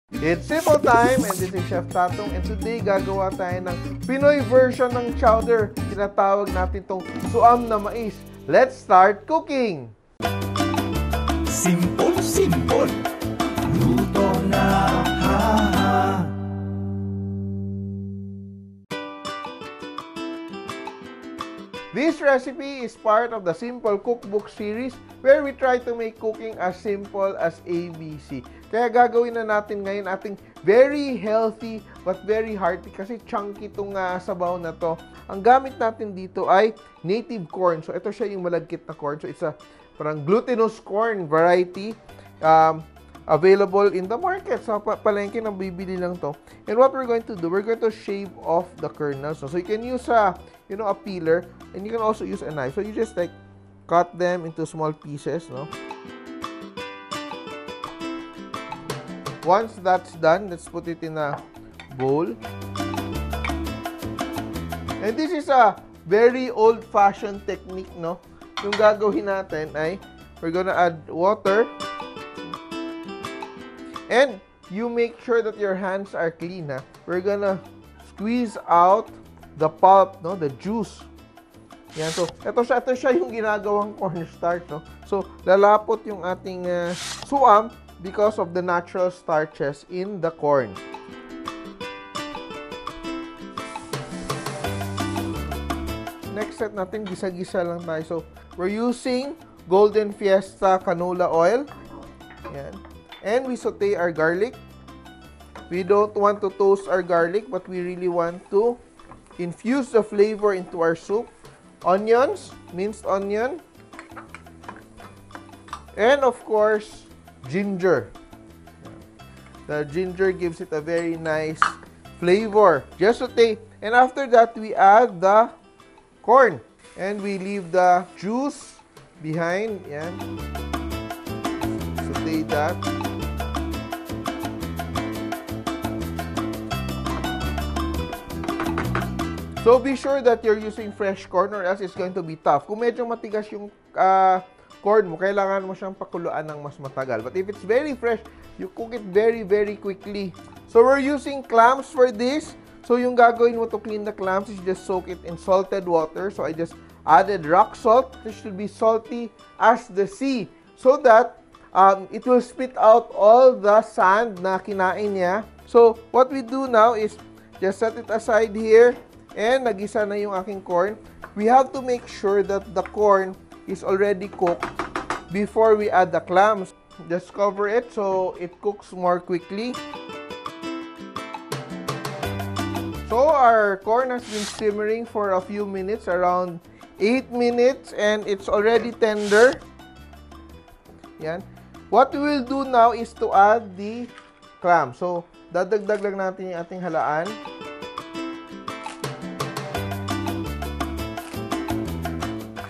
It's simple time, and this is Chef Tatong, and today gagawa tayo ng Pinoy version ng chowder. Tinatawag natin tong suam na mais. Let's start cooking! Simple, luto na This recipe is part of the Simple Cookbook series where we try to make cooking as simple as ABC. Kaya gagawin na natin ngayon ating very healthy but very hearty kasi chunky itong sabaw na to. Ang gamit natin dito ay native corn. So ito siya yung malagkit na corn. So it's a parang glutinous corn variety. Available in the market. So, palengke nang bibili lang to. And what we're going to do, we're going to shave off the kernels. So, you can use a peeler, and you can also use a knife. So, you just like cut them into small pieces, no? Once that's done, let's put it in a bowl. And this is a very old-fashioned technique, no? Yung gagawin natin ay, we're gonna add water. And you make sure that your hands are clean. We're gonna squeeze out the pulp, no, the juice. Yan, so ito siya yung ginagawang cornstarch, no. So lalapot yung ating suam because of the natural starches in the corn. Next step natin, gisa-gisa lang tayo. So we're using Golden Fiesta canola oil. Yan. And we saute our garlic. We don't want to toast our garlic, but we really want to infuse the flavor into our soup. Onions, minced onion. And of course, ginger. The ginger gives it a very nice flavor. Just saute. And after that, we add the corn. And we leave the juice behind. Yan. Saute that. So, be sure that you're using fresh corn or else it's going to be tough. Kung medyo matigas yung corn mo, kailangan mo siyang pakuluan ng mas matagal. But if it's very fresh, you cook it very, very quickly. So, we're using clams for this. So, yung gagawin mo to clean the clams is just soak it in salted water. So, I just added rock salt. This should be salty as the sea. So that it will spit out all the sand na kinain niya. So, what we do now is just set it aside here. And nagisa na yung aking corn. We have to make sure that the corn is already cooked before we add the clams. Just cover it so it cooks more quickly. So our corn has been simmering for a few minutes, around 8 minutes, and it's already tender. Yan. What we will do now is to add the clams. So dadagdag lang natin yung ating halaan.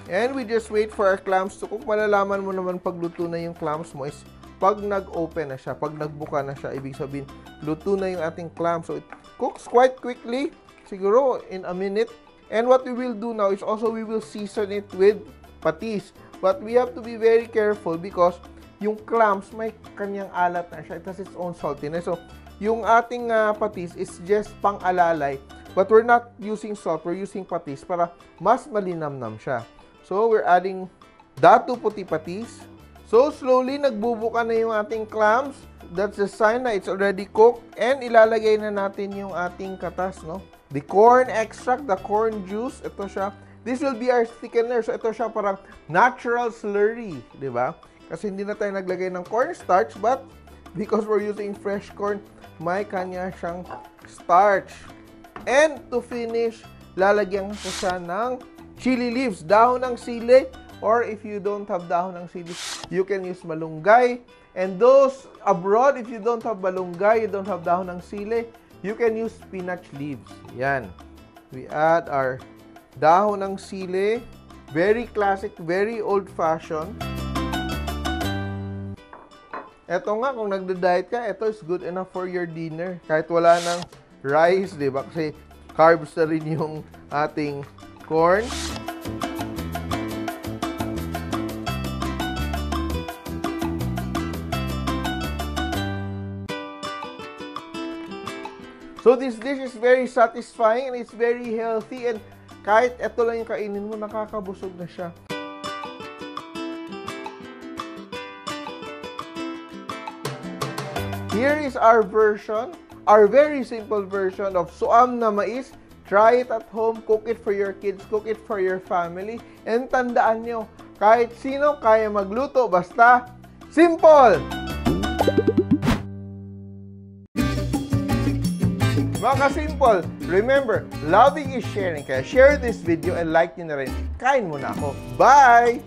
And we just wait for our clams to cook. Malalaman mo naman pag luto na yung clams mo is pag nag-open na siya, pag nagbuka na siya, ibig sabihin, luto na yung ating clams. So, it cooks quite quickly, siguro in a minute. And what we will do now is also we will season it with patis. But we have to be very careful because yung clams, may kanyang alat na siya. It has its own saltiness. So, yung ating patis is just pang-alalay. But we're not using salt, we're using patis para mas malinamnam siya. So, we're adding datu puti patis. So, slowly, nagbubuka na yung ating clams. That's the sign na it's already cooked. And ilalagay na natin yung ating katas, no? The corn extract, the corn juice. Ito siya. This will be our thickener. So, ito siya parang natural slurry, di ba? Kasi hindi na tayo naglagay ng cornstarch, but because we're using fresh corn, may kanya siyang starch. And to finish, lalagyan ko siya ng chili leaves, dahon ng sili, or if you don't have dahon ng sili, you can use malunggay. And those abroad, if you don't have malunggay, you don't have dahon ng sili, you can use spinach leaves. Yan. We add our dahon ng sili. Very classic, very old-fashioned. Eto nga, kung nagda-diet ka, ito is good enough for your dinner. Kahit wala ng rice, di ba? Kasi carbs na rin yung ating corn. So this dish is very satisfying and it's very healthy, and kahit ito lang yung kainin mo, nakakabusog na siya. Here is our version, our very simple version of suam na mais. Try it at home, cook it for your kids, cook it for your family, and tandaan nyo, kahit sino kaya magluto, basta simple! Mga ka-simple, remember, loving is sharing. Kaya share this video and like nyo na rin. Kain muna ako. Bye!